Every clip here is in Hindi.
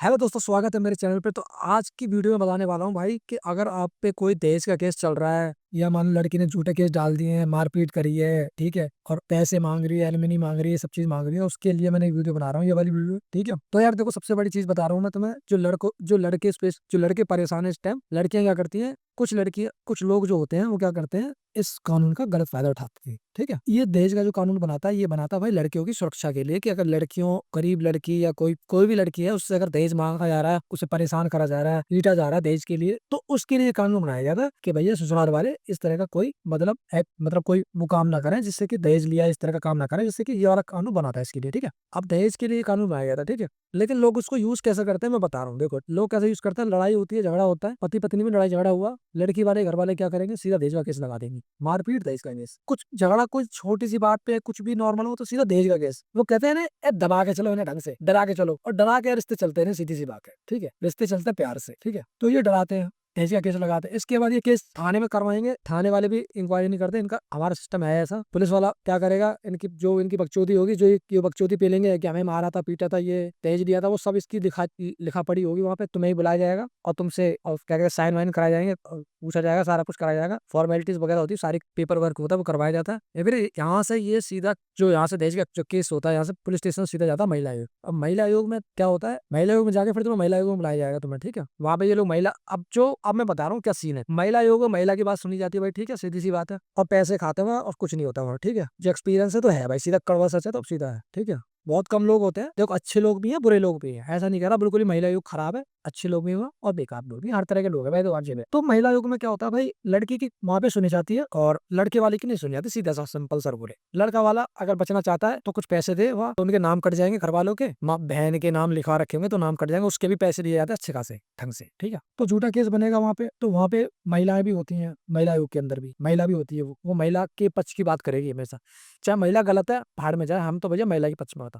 हेलो दोस्तों, स्वागत है मेरे चैनल पे। तो आज की वीडियो में बताने वाला हूँ भाई कि अगर आप पे कोई दहेज का केस चल रहा है या मान लो लड़की ने झूठे केस डाल दिए हैं, मारपीट करी है, ठीक है, और पैसे मांग रही है, एलिमनी मांग रही है, सब चीज मांग रही है, उसके लिए मैंने एक वीडियो बना रहा हूँ, ये वाली वीडियो, ठीक है। तो यार देखो, सबसे बड़ी चीज बता रहा हूँ मैं तुम्हें, जो लड़के परेशान है इस टाइम, लड़कियां क्या करती हैं, कुछ लोग जो होते हैं वो क्या करते हैं, इस कानून का गलत फायदा उठाते हैं, ठीक है। ये दहेज का जो कानून बनाता है, ये बनाता है भाई लड़कियों की सुरक्षा के लिए, कि अगर लड़कियों, गरीब लड़की या कोई भी लड़की है, उससे अगर दहेज मांगा जा रहा है, उसे परेशान करा जा रहा है, पीटा जा रहा है दहेज के लिए, तो उसके लिए कानून बनाया जाता है कि भैया ससुराल वाले इस तरह का कोई मतलब कोई वो काम ना करें जिससे कि दहेज लिया, इस तरह का काम ना करें, जिससे कि ये वाला कानून बनाता है इसके लिए, ठीक है। अब दहेज के लिए कानून बनाया जाता है, ठीक है। लेकिन लोग उसको यूज कैसे करते हैं मैं बता रहा हूँ। देखो लोग कैसे यूज करते हैं, लड़ाई होती है, झगड़ा होता है, पति पत्नी में लड़ाई झगड़ा हुआ, लड़की वाले घर वाले क्या करेंगे, सीधा दहेज का केस लगा देंगे, मारपीट दहेज का केस, कुछ झगड़ा कोई छोटी सी बात पे कुछ भी नॉर्मल हो तो सीधा दहेज का केस। वो कहते हैं ना, दबा के चलो, इन्हें ढंग से डरा के चलो, और डरा के रिश्ते चलते हैं, सीधी सी बात है, ठीक है। रिश्ते चलते हैं प्यार से, ठीक है। तो ये डराते हैं, दहेज का केस लगाते हैं। इसके बाद ये केस थाने में करवाएंगे, थाने वाले भी इंक्वायरी नहीं करते, इनका हमारा सिस्टम है ऐसा। पुलिस वाला क्या करेगा, इनकी बकचोदी होगी, जो ये बकचोदी पे लेंगे कि हमें मारा था, पीटा था, ये दहेज दिया था, वो सब इसकी लिखा पड़ी होगी वहां पे। तुम्हें ही बुलाया जाएगा और तुमसे और क्या कहते हैं, साइन वाइन कराए जाएंगे और पूछा जाएगा, सारा कुछ कराया जाएगा, फॉर्मेलिटीज वगैरह होती है, सारी पेपर वर्क होता है, वो करवाया जाता है। या फिर यहाँ से ये सीधा जो यहाँ से दहेज का जो केस होता है, यहाँ से पुलिस स्टेशन सीधा जाता है महिला आयोग। अब महिला आयोग में क्या होता है, महिला आयोग में जाके फिर तुम्हें महिला आयोग में बुलाया जाएगा तुम्हें, ठीक है। वहां पे ये लोग महिला, अब मैं बता रहा हूँ क्या सीन है। महिला आयोग में महिला की बात सुनी जाती है भाई, ठीक है, सीधी सी बात है, और पैसे खाते हैं और कुछ नहीं होता वहाँ, ठीक है। जो एक्सपीरियंस है तो है भाई, सीधा कड़वा सच है तो सीधा है, ठीक है। बहुत कम लोग होते हैं, देखो अच्छे लोग भी हैं, बुरे लोग भी हैं, ऐसा नहीं कह रहा बिल्कुल ही महिला आयोग खराब है, अच्छे लोग भी हैं और बेकार लोग भी, हर तरह के लोग हैं भाई, तो वाजिब है। तो महिला आयोग में क्या होता है भाई, लड़की की वहां पे सुनी जाती है और लड़के वाले की नहीं सुनी जाती, सीधा सा सिंपल सर बोले। लड़का वाला अगर बचना चाहता है तो कुछ पैसे दे, वहाँ तो उनके नाम कट जाएंगे, घर वालों के, माँ बहन के नाम लिखा रखे होंगे तो नाम कट जाएंगे, उसके भी पैसे दिए जाते हैं अच्छे खासे ढंग से, ठीक है। तो झूठा केस बनेगा वहां पे, तो वहां पे महिलाएं भी होती हैं, महिला आयोग के अंदर भी महिला भी होती है, वो महिला के पक्ष की बात करेगी हमेशा, चाहे महिला गलत है भाड़ में जाए, हम तो भैया महिला के पक्ष में होता।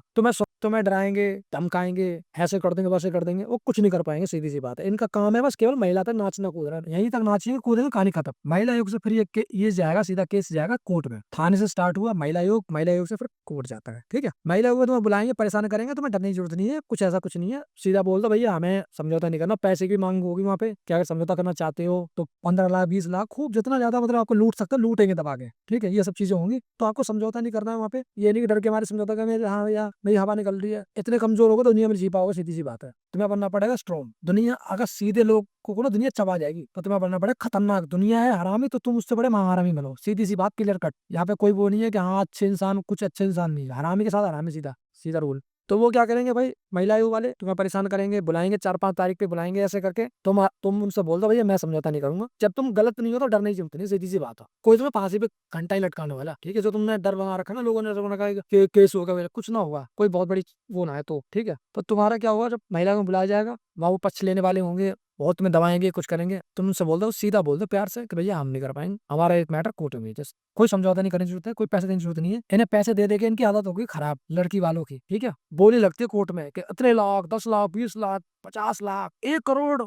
तुम्हें डराएंगे, धमकाएंगे, ऐसे कर देंगे, वैसे कर देंगे, वो कुछ नहीं कर पाएंगे, सीधी सी बात है। इनका काम है बस केवल महिला तक नाचना कूदना, यहीं तक नाचेंगे कूदेंगे, कहानी खत्म। महिला आयोग से फिर ये जाएगा, सीधा केस जाएगा कोर्ट में। थाने से स्टार्ट हुआ महिला आयोग से फिर कोर्ट जाता है, ठीक है। महिला आयोग में तुम्हें बुलाएंगे, परेशान करेंगे, तुम्हें डरने की जरूरत नहीं है, कुछ ऐसा कुछ नहीं है, सीधा बोल दो भैया हमें समझौता नहीं करना, पैसे की मांग होगी वहां पे, क्या अगर समझौता करना चाहते हो तो 15 लाख 20 लाख, खूब जितना ज्यादा मतलब आपको लूट सकते हो, लूटेंगे दबा के, ठीक है। ये सब चीजें होंगी, तो आपको समझौता नहीं करना है वहाँ पे। ये नहीं कि डर के मारे समझौता करने, हाँ भैया मेरी हवा निकल रही है, इतने कमजोर होगा तो दुनिया में जी पाओगे, सीधी सी बात है। तुम्हें बनना पड़ेगा स्ट्रॉन्ग। दुनिया अगर सीधे लोग को ना दुनिया चबा जाएगी, तो तुम्हें बनना पड़ेगा खतरनाक। दुनिया है हरामी तो तुम उससे बड़े महारामी बनो, सीधी सी बात, क्लियर कट। यहाँ पे कोई वो नहीं है कि हाँ अच्छे इंसान, कुछ अच्छे इंसान नहीं है, हरामी के साथ हरामी, सीधा सीधा रूल। तो वो क्या करेंगे भाई, महिला आयोग वाले तुम्हें परेशान करेंगे, बुलाएंगे 4-5 तारीख पे बुलाएंगे, ऐसे करके तुम उनसे बोल दो भैया मैं समझौता नहीं करूंगा। जब तुम गलत नहीं हो तो डरने की जरूरत नहीं, सीधी सी बात है। कोई तुम्हें फांसी पे घंटा ही लटकाने वाला, ठीक है, जो तुमने डर बना रखा ना लोगों ने, लोगों ने कहा कि केस होगा मेरा, कुछ ना होगा, कोई बहुत बड़ी वो ना है, तो ठीक है। तो तुम्हारा क्या होगा, जब महिला को बुलाया जाएगा, वहाँ वो पक्ष लेने वाले होंगे, बहुत तुम्हें दबाएंगे, कुछ करेंगे, तुम उनसे बोल दो, सीधा बोल दो प्यार से कि भैया हम नहीं कर पाएंगे, हमारा एक मैटर कोर्ट में, जस्ट कोई समझौता नहीं करने की जरूरत है, कोई पैसे देने की जरूरत नहीं है। इन्हें पैसे दे के इनकी आदत होगी खराब, लड़की वालों की, ठीक है। बोली लगती है कोर्ट में कि इतने लाख, 10 लाख, 20 लाख, 50 लाख, 1 करोड़,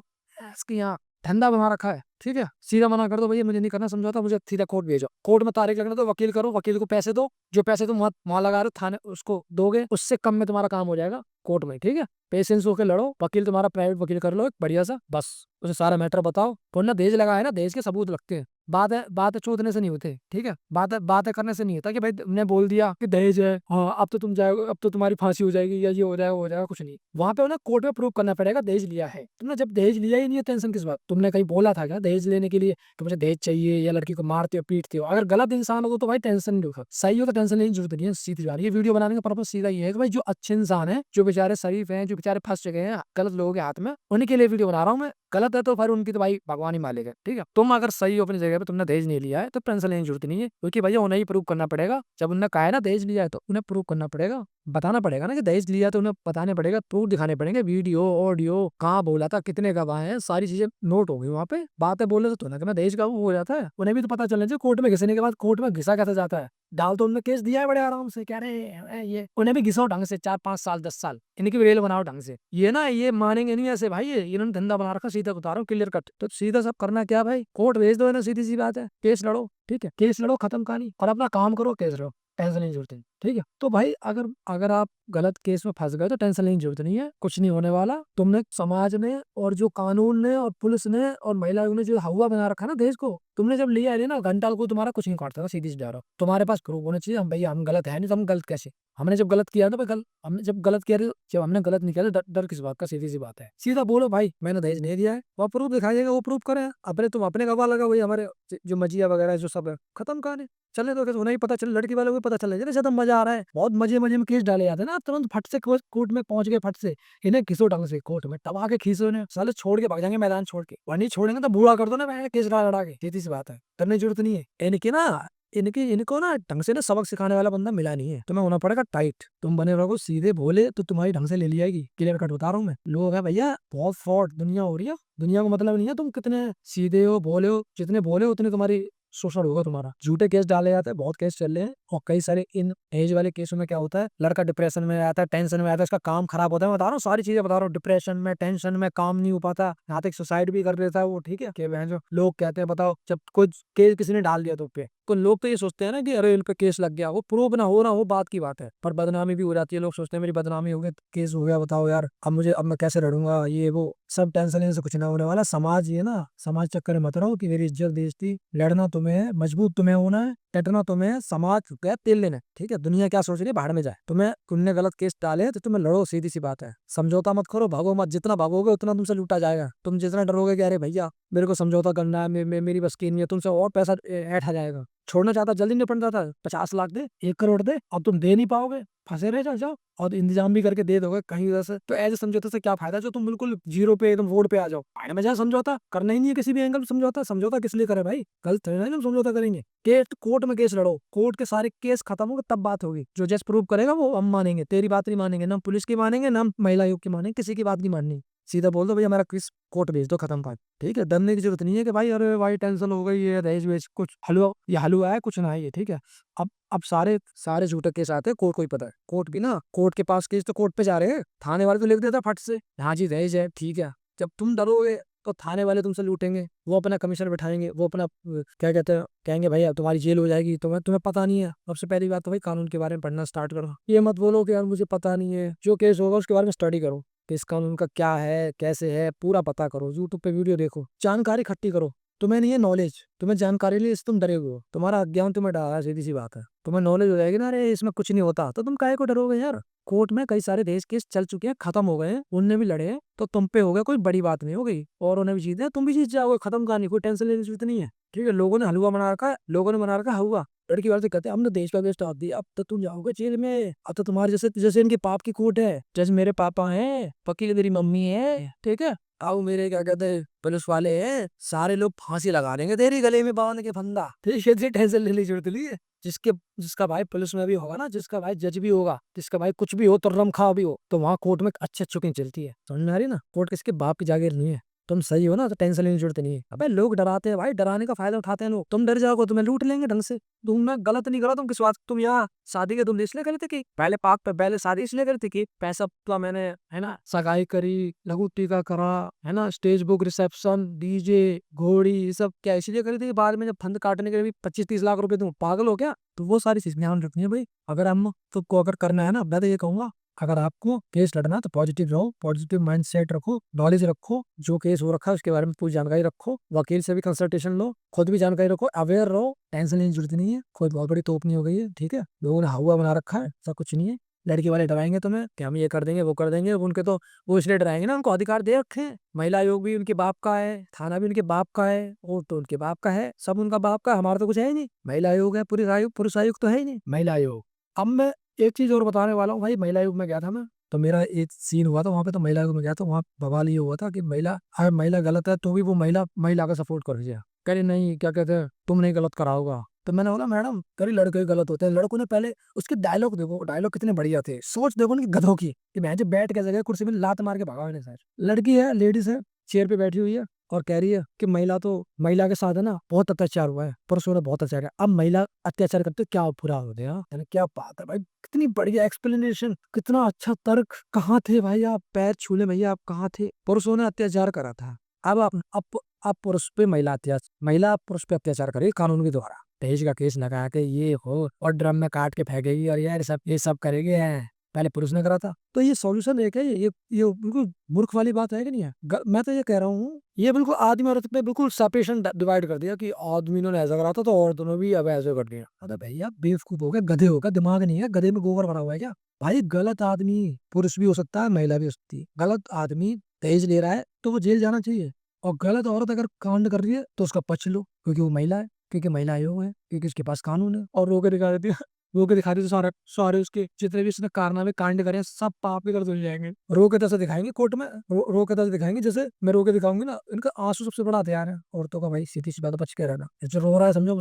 इसकी यहाँ धंधा बना रखा है, ठीक है। सीधा मना कर दो भैया मुझे नहीं करना समझौता, मुझे सीधा कोर्ट भेजो, कोर्ट में तारीख लगना तो वकील करो, वकील को पैसे दो, जो पैसे तुम वहां लगा रहे हो थाने उसको दोगे, उससे कम में तुम्हारा काम हो जाएगा कोर्ट में, ठीक है। पेशेंस होकर लड़ो, वकील तुम्हारा प्राइवेट वकील कर लो एक बढ़िया सा, बस उसे सारा मैटर बताओ। वरना दहेज लगा है ना, दहेज के सबूत लगते हैं। बात है चोदने से नहीं होते, ठीक है। बात है करने से नहीं होता कि भाई ने बोल दिया कि दहेज है, हाँ अब तो तुम जाओगे, अब तो तुम्हारी फांसी हो जाएगी, या ये हो जाएगा, कुछ नहीं। वहां पे उन्हें कोर्ट में प्रूव करना पड़ेगा दहेज लिया है। तुमने जब दहेज लिया ही नहीं है, टेंशन किस बात। तुमने कहीं बोला था क्या दहेज लेने के लिए कि मुझे दहेज चाहिए, या लड़की को मारते हो पीटते हो? अगर गलत इंसान हो तो भाई टेंशन नहीं लो, सही हो तो टेंशन लेने की जरूरत नहीं है, सीधी बात। ये वीडियो बनाने का पर्पस सीधा ये है कि भाई जो अच्छे इंसान है, जो बेचारे शरीफ हैं, जो बेचारे फंस चुके हैं गलत लोगों के हाथ में, उन्हीं के लिए वीडियो बना रहा हूँ मैं। गलत है तो फिर उनकी तो भाई भगवान ही मालिक है, ठीक है। तुम अगर सही हो अपनी जगह पे, तुमने दहेज नहीं लिया है तो टेंशन लेने की जरूरत नहीं है, क्योंकि भैया उन्हें ही प्रूव करना पड़ेगा। जब उन्होंने कहा है ना दहेज लिया है, तो उन्हें प्रूव करना पड़ेगा, बताना पड़ेगा ना कि दहेज लिया, तो उन्हें बताने पड़ेगा, प्रूफ दिखाने पड़ेंगे, वीडियो ऑडियो, कहाँ बोला था, कितने गवाह हैं, सारी चीजें नोट होगी वहां पे। बातें बोले तो ना कि मैं दहेज का वो हो जाता है, उन्हें भी तो पता चलना चाहिए। कोर्ट में घिसने के बाद कोर्ट में घिसा कैसे जाता है, डाल तो उन्होंने केस दिया है बड़े आराम से, कह रहे हैं ये, उन्हें भी घिसाओ ढंग से, 4-5 साल 10 साल इनकी भी रेल बनाओ ढंग से। ये ना ये मानेंगे नहीं ऐसे भाई, ये इन्होंने धंधा बना रखा, सीधा बता रहा हूँ क्लियर कट। तो सीधा सब करना क्या भाई, कोर्ट भेज दो इन्हें, सीधी सी बात है, केस लड़ो, ठीक है, केस लड़ो, खत्म कहानी, और अपना काम करो, केस लड़ो। टेंशन लेने की जरूरत नहीं, ठीक है। तो भाई अगर अगर आप गलत केस में फंस गए तो टेंशन लेने की जरूरत नहीं है, कुछ नहीं होने वाला। तुमने समाज ने और जो कानून ने और पुलिस ने और महिलाओं ने जो हवा बना रखा है ना देश को, तुमने जब लिया है ना घंटा को तुम्हारा कुछ नहीं काटता था, सीधी सी जा रहा हो। तुम्हारे पास प्रूफ होना चाहिए, हम भैया हम गलत है नहीं तो हम गलत कैसे। हमने जब गलत किया ना भाई हमने जब गलत किया जब हमने गलत नहीं किया तो डर किस बात का, सीधी सी बात है। सीधा बोलो भाई मैंने दहेज नहीं दिया है, वो प्रूफ दिखाइएगा, वो प्रूफ करें अपने, तुम अपने गवाह लगा वही हमारे जो मजिया वगैरह है, जो सब है खत्म कहानी। चलने दो, कैसे उन्हें पता चल, लड़की वालों को पता चल जाए ज्यादा मजा आ रहा है, बहुत मजे मजे में केस डाले जाते हैं ना, तुरंत फट से कोर्ट में पहुंच गए, फट से इन्हें खींचो ढंग से कोर्ट में, टबा के खींचो इन्हें, साले छोड़ के भाग जाएंगे मैदान छोड़ के, वरना नहीं छोड़ेंगे तो बूढ़ा कर दो ना मैं केस लड़ा के, सीधी सी बात है, करने की जरूरत नहीं है। इनकी ना इनको ना ढंग से ना सबक सिखाने वाला बंदा मिला नहीं है, तुम्हें होना पड़ेगा टाइट। तुम बने रहोगे सीधे भोले तो तुम्हारी ढंग से ले ली जाएगी, क्लियर कट बता रहा हूँ मैं। लोग है भैया बहुत फ्रॉड दुनिया हो रही है, दुनिया को मतलब नहीं है तुम कितने सीधे हो भोले हो, जितने भोले हो उतने तुम्हारी शोषण होगा तुम्हारा। झूठे केस डाले जाते हैं, बहुत केस चल रहे हैं, और कई सारे इन एज वाले केसों में क्या होता है, लड़का डिप्रेशन में आता है, टेंशन में आता है, उसका काम खराब होता है, मैं बता रहा हूँ सारी चीजें बता रहा हूँ, डिप्रेशन में टेंशन में काम नहीं हो पाता, यहाँ तक सुसाइड भी कर लेता है वो, ठीक है। कि बहन जो लोग कहते हैं बताओ, जब कोई केस किसी ने डाल दिया तो पे तो लोग तो ये सोचते हैं ना कि अरे इन पे केस लग गया, वो प्रूव ना हो बात की बात है, पर बदनामी भी हो जाती है, लोग सोचते हैं मेरी बदनामी हो गई, केस हो गया, बताओ यार अब मैं कैसे लड़ूंगा, ये वो सब टेंशन लेने से कुछ ना होने वाला। समाज ये ना, समाज चक्कर में मत रहो कि मेरी इज्जत बेइज्जती, लड़ना तुम्हें है, मजबूत तुम्हें होना है, डटना तुम्हें है, समाज गया तेल लेना है, ठीक है। दुनिया क्या सोच रही है बाहर में जाए, तुमने गलत केस डाले तो तुम्हें लड़ो, सीधी सी बात है। समझौता मत करो, भागो मत, जितना भागोगे उतना तुमसे लूटा जाएगा। तुम जितना डरोगे कि अरे भैया मेरे को समझौता करना है, मेरी बस की नहीं है, तुमसे और पैसा ऐठा जाएगा। छोड़ना चाहता जल्दी निपट जाता, 50 लाख दे, 1 करोड़ दे, अब तुम दे नहीं पाओगे, फंसे रह जाओ और इंतजाम भी करके दे दोगे कहीं उधर से, तो ऐसे समझौते से क्या फायदा जो तुम बिल्कुल जीरो पे एकदम रोड पे आ जाओ। फायदा में जाए समझौता करना ही नहीं है किसी भी एंगल में, समझौता समझौता किस लिए करे भाई, गलत है ना जब समझौता करेंगे। केस कोर्ट में केस लड़ो, कोर्ट के सारे केस खत्म होंगे तब बात होगी, जो जज प्रूव करेगा वो हम मानेंगे, तेरी बात नहीं मानेंगे, ना पुलिस की मानेंगे ना महिला आयोग की मानेंगे, किसी की बात नहीं माननी। सीधा बोल दो भाई हमारा केस कोर्ट भेज दो, खत्म बात, ठीक है। डरने की जरूरत नहीं है कि भाई अरे भाई टेंशन हो गई है, दहेज वेज कुछ हलवा, ये हलवा है कुछ ना है ये, ठीक है। अब सारे सारे झूठे केस आते हैं कोर्ट को ही पता है, कोर्ट भी ना, कोर्ट के पास केस तो कोर्ट पे जा रहे हैं, थाने वाले तो लिख देता फट से हाँ जी दहेज है, ठीक है। जब तुम डरोगे तो थाने वाले तुमसे लूटेंगे, वो अपना कमीशन बैठाएंगे, वो अपना क्या कहते हैं, कहेंगे भाई अब तुम्हारी जेल हो जाएगी, तुम्हें पता नहीं है। सबसे पहली बात तो भाई कानून के बारे में पढ़ना स्टार्ट करो, ये मत बोलो कि यार मुझे पता नहीं है, जो केस होगा उसके बारे में स्टडी करो, कि इस कानून का क्या है कैसे है पूरा पता करो, यूट्यूब पे वीडियो देखो, जानकारी इकट्ठी करो। तुम्हें नहीं है नॉलेज, तुम्हें जानकारी नहीं, तुम डरे हुए हो, तुम्हारा अज्ञान तुम्हें डरा है, सीधी सी बात है। तुम्हें नॉलेज हो जाएगी ना अरे इसमें कुछ नहीं होता, तो तुम काहे को डरोगे यार। कोर्ट में कई सारे देश केस चल चुके हैं, खत्म हो गए हैं, उनने भी लड़े हैं, तो तुम पे हो गया, कोई बड़ी बात नहीं हो गई, और उन्हें भी जीते हैं, तुम भी जीत जाओगे, खत्म कहानी, कोई टेंशन लेने की जरूरत नहीं है, ठीक है। लोगों ने हलवा बना रखा है, लोगों ने बना रखा है हलवा, लड़की वाले से कहते हैं हमने देश का केस डाल दिया, अब तो तुम जाओगे जेल में, अब तो तुम्हारे जैसे जैसे इनके पाप की कोर्ट है, जैसे मेरे पापा हैं, वकील मेरी मम्मी है, ठीक है। आओ मेरे क्या कहते हैं पुलिस वाले हैं, सारे लोग फांसी लगा देंगे तेरी गले में बांध के फंदा, ठीक है, टेंशन लेने की जरूरत नहीं है। जिसका भाई पुलिस में भी होगा ना, जिसका भाई जज भी होगा, जिसका भाई कुछ भी हो तो रमखा भी हो, तो वहां कोर्ट में अच्छे चुकी चलती है, समझ में आ रही ना। कोर्ट किसके बाप की जागीर नहीं है, तुम सही हो ना तो टेंशन लेने की जरूरत नहीं है। अबे लोग डराते हैं भाई, डराने का फायदा उठाते हैं लोग, तुम डर जाओगे तुम्हें लूट लेंगे ढंग से। मैं गलत नहीं करा, तुम किस बात, तुम यहाँ शादी के तुम इसलिए करी थी कि पहले पाक पे पहले शादी इसलिए करी थी कि पैसा तो मैंने है ना सगाई करी, लघु टीका करा, है ना स्टेज बुक रिसेप्शन डीजे घोड़ी, ये सब क्या इसलिए करी थी कि बाद में जब फंद काटने के लिए 25-30 लाख रुपए, तुम पागल हो क्या। तो वो सारी चीज ध्यान रखनी है भाई, अगर हम तुमको अगर करना है ना, मैं तो ये कहूंगा अगर आपको केस लड़ना तो पॉजिटिव रहो, पॉजिटिव माइंड सेट रखो, नॉलेज रखो, जो केस हो रखा है उसके बारे में पूरी जानकारी रखो, वकील से भी कंसल्टेशन लो, खुद भी जानकारी रखो, अवेयर रहो, टेंशन लेने की जरूरत नहीं है, कोई बहुत बड़ी तोप नहीं हो गई है, ठीक है। लोगों ने हवा बना रखा है, ऐसा कुछ नहीं है। लड़की वाले डराएंगे तुम्हें कि हम ये कर देंगे वो कर देंगे, उनके तो वो इसलिए डराएंगे ना, उनको अधिकार दे रखे हैं, महिला आयोग भी उनके बाप का है, थाना भी उनके बाप का है, और तो उनके बाप का है, सब उनका बाप का है, हमारा तो कुछ है ही नहीं। महिला आयोग है, पुरुष आयोग तो है ही नहीं, महिला आयोग। अब मैं एक चीज और बताने वाला हूँ भाई, महिला आयोग में गया था मैं, तो मेरा एक सीन हुआ था वहां पे, तो महिला आयोग में गया तो वहाँ बवाल ये हुआ था कि महिला अगर महिला गलत है तो भी वो महिला महिला का सपोर्ट कर दिया, कह रही नहीं क्या कहते हैं तुम नहीं गलत करा होगा। तो मैंने बोला मैडम करी लड़के ही गलत होते हैं, लड़कों ने पहले उसके डायलॉग देखो, डायलॉग कितने बढ़िया थे, सोच देखो उनकी गधों की, कि मैं जब बैठ के जगह कुर्सी में लात मार के भगा मैंने सर। लड़की है, लेडीज है, चेयर पे बैठी हुई है और कह रही है कि महिला के साथ है ना बहुत अत्याचार हुआ है, पुरुषों ने बहुत अत्याचार किया, अब महिला अत्याचार करते क्या बुरा हो गया, यानी क्या बात है भाई, कितनी बढ़िया एक्सप्लेनेशन, कितना अच्छा तर्क, कहाँ थे भाई आप, पैर छूले भैया आप कहाँ थे। पुरुषों ने अत्याचार करा था, अब आप पुरुष पे महिला पुरुष पे अत्याचार करे कानून के द्वारा, दहेज का केस लगा के ये हो और ड्रम में काट के फेंकेगी और यार सब ये सब करेगी है। पहले पुरुष ने करा था, तो ये सॉल्यूशन एक है। ये बिल्कुल मूर्ख वाली बात है कि नहीं है? मैं तो ये कह रहा हूँ, ये बिल्कुल आदमी औरत पे बिल्कुल सेपरेशन डिवाइड कर दिया कि आदमी ने ऐसा करा था तो औरतों ने भी अब ऐसे कर दिया। अरे भैया बेवकूफ हो गए, गधे हो गए, दिमाग नहीं है, गधे में गोबर भरा हुआ है क्या? भाई गलत आदमी पुरुष भी हो सकता है, महिला भी हो सकती है। गलत आदमी दहेज ले रहा है तो वो जेल जाना चाहिए, और गलत औरत अगर कांड कर रही है तो उसका पक्ष लो, क्योंकि वो महिला है, क्योंकि महिला आयोग है, क्योंकि उसके पास कानून है। और रो के दिखा देती है, रो के दिखा देती, सारे सारे उसके जितने भी उसने कारनामे कांड करे हैं, सब पाप के तरह धुल जाएंगे। रो के जैसे दिखाएंगे कोर्ट में, रो के जैसे दिखाएंगे, जैसे मैं रो के दिखाऊंगी ना, इनका आंसू सबसे बड़ा हथियार है औरतों का। भाई सीधी सी बात है, बच के रहना। जो रो रहा है समझो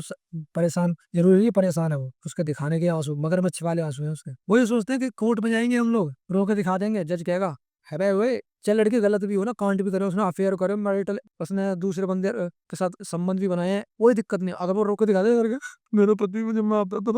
परेशान, जरूरी नहीं है परेशान है वो, उसके दिखाने के आंसू मगरमच्छ वाले आंसू हैं उसके। वो ये सोचते हैं कि कोर्ट में जाएंगे हम लोग, रो के दिखा देंगे, जज कहेगा है भाई वे, चल लड़की गलत भी हो ना, कांड भी करे, उसने अफेयर करे, मैरिटल उसने दूसरे बंदे के साथ संबंध भी बनाए हैं, कोई दिक्कत नहीं। अगर वो रोक के दिखा दे करके मेरा पति मुझे मारता था,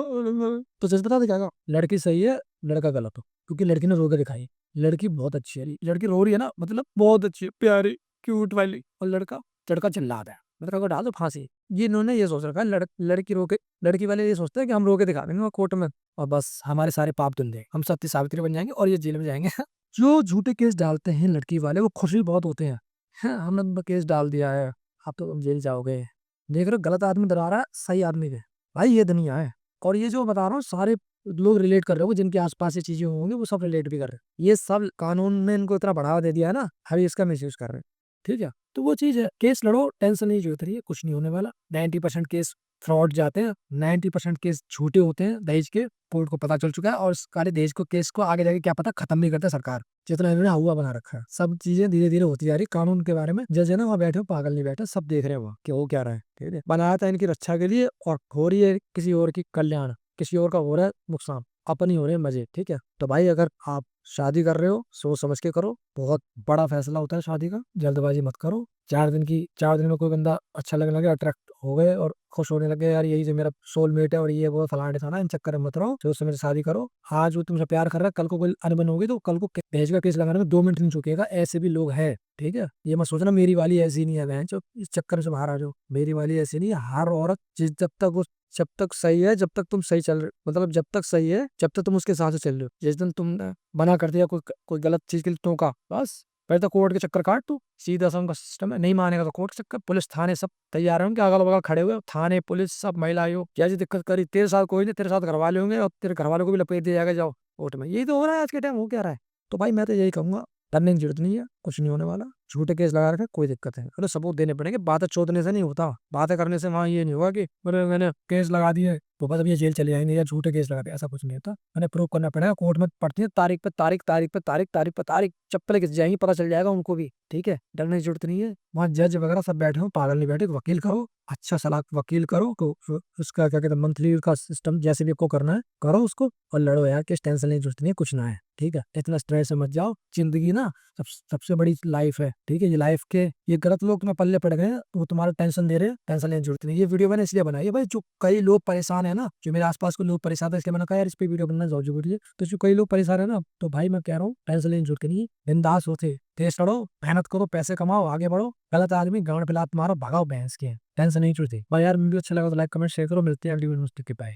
तो जज बता दिखाएगा लड़की सही है, लड़का गलत हो, क्योंकि लड़की ने रो के दिखाई। लड़की बहुत अच्छी है, लड़की रो रही है ना, मतलब बहुत अच्छी है, प्यारी क्यूट वाली, और लड़का लड़का चिल्लाता है, मतलब को डाल दो फांसी। ये इन्होंने ये सोच रखा है, लड़की रो के, लड़की वाले ये सोचते हैं कि हम रो के दिखा देंगे कोर्ट में और बस हमारे सारे पाप धुल जाएंगे, हम सत्य सावित्री बन जाएंगे और ये जेल में जाएंगे। जो झूठे केस डालते हैं लड़की वाले, वो खुश भी बहुत होते हैं, हाँ हमने केस डाल दिया है, आप तो जेल जाओगे। देख रहे हो, गलत आदमी डरा रहा है सही आदमी पे। भाई ये दुनिया है। और ये जो बता रहा हूँ सारे लोग रिलेट कर रहे हो, जिनके आसपास ये चीजें होंगी वो सब रिलेट भी कर रहे हैं। ये सब कानून ने इनको इतना बढ़ावा दे दिया है ना, अभी इसका मिसयूज कर रहे हैं। ठीक है, तो वो चीज है, केस लड़ो, टेंशन नहीं जोत रही है, कुछ नहीं होने वाला। 90% केस फ्रॉड जाते हैं, 90% केस झूठे होते हैं दहेज के, कोर्ट को पता चल चुका है। और इस काले दहेज को केस को आगे जाके क्या पता खत्म नहीं करता सरकार, जितना इन्होंने हुआ बना रखा है। सब चीजें धीरे धीरे होती जा रही कानून के बारे में। जज है ना वहाँ बैठे हो, पागल नहीं बैठे, सब देख रहे हो कि वो क्या रहा है। ठीक है, बनाया था इनकी रक्षा के लिए और हो रही है किसी और की कल्याण, किसी और का हो रहा है नुकसान, अपनी हो रहे हैं मजे। ठीक है, तो भाई अगर आप शादी कर रहे हो सोच समझ के करो, बहुत बड़ा फैसला होता है शादी का, जल्दबाजी मत करो। 4 दिन में कोई बंदा अच्छा लगने लगे, अट्रैक्ट हो गए और खुश होने लगे, यार यही जो मेरा सोलमेट है और ये वो फलाने था ना, इन चक्कर में मत रहो, सोच समझ शादी करो। आज वो तुमसे प्यार कर रहा है, कल को कोई अनबन होगी तो कल को दहेज का केस लगाने में 2 मिनट नहीं चुकेगा, ऐसे भी लोग हैं। ठीक है, ये मत सोचना मेरी वाली ऐसी नहीं है बहन, जो इस चक्कर से बाहर आ जाओ, मेरी वाली ऐसी नहीं है। हर औरत जब तक सही है, जब तक तुम सही चल रहे, मतलब जब तक सही है, जब तक तुम उसके साथ से चल रहे हो। जिस दिन तुम मना कर दिया, कोई गलत चीज के लिए टोका, बस पहले तो कोर्ट के चक्कर काट तू, सीधा सा उनका सिस्टम है। नहीं मानेगा तो कोर्ट के चक्कर, पुलिस थाने सब तैयार होंगे, अगल बगल खड़े हुए थाने पुलिस सब, महिला आयोग, जैसी दिक्कत करी तेरे साथ कोई नहीं, तेरे साथ घर वाले होंगे और तेरे घर वालों को भी लपेट दिया जाएगा, जाओ कोर्ट में। यही तो हो रहा है आज के टाइम, हो क्या रहा है। तो भाई मैं तो यही कहूंगा, डरने की जरूरत नहीं है, कुछ नहीं होने वाला। झूठे केस लगा रखे कोई दिक्कत है, अरे सबूत देने पड़ेंगे, बातें चोदने से नहीं होता, बातें करने से वहाँ ये नहीं होगा कि मैंने केस लगा दिए तो बस अब ये जेल चले जाएंगे या झूठे केस लगा दिए, ऐसा कुछ नहीं होता। मैंने प्रूव करना पड़ेगा, कोर्ट में पड़ती है तारीख पे तारीख, तारीख पे तारीख, तारीख पे तारीख, चप्पल घिस जाएंगी, पता चल जाएगा उनको भी। ठीक है, डरने की जरूरत नहीं है। वहाँ जज वगैरह सब बैठे हो, पागल नहीं बैठे, वकील करो, अच्छा सलाह वकील करो, तो उसका क्या कहते हैं मंथली का सिस्टम जैसे भी को करना है करो उसको, और लड़ो यार, किस टेंशन नहीं, जरूरत नहीं है, कुछ ना है। ठीक है, इतना स्ट्रेस मत जाओ, जिंदगी ना सबसे बड़ी लाइफ है। ठीक है, ये लाइफ के ये गलत लोग तुम्हें पल्ले पड़ गए हैं, वो तुम्हारा टेंशन दे रहे हैं, टेंशन लेने की जरूरत नहीं। ये वीडियो मैंने इसलिए बनाई है भाई, जो कई लोग परेशान है ना, जो मेरे आसपास के लोग परेशान है, इसलिए मैंने कहा यार इस पे वीडियो बनना जरूरी है। तो जो कई लोग परेशान है ना, तो भाई मैं कह रहा हूँ टेंशन लेने की जरूरत नहीं है, बिंदास होते देश लड़ो, मेहनत करो, पैसे कमाओ, आगे बढ़ो। गलत आदमी गांड पे लात मारो, भगाओ भैंस के, टेंशन नहीं छूटती भाई। यार वीडियो अच्छा लगा तो लाइक कमेंट शेयर करो, मिलते हैं अगली वीडियो में। बाय।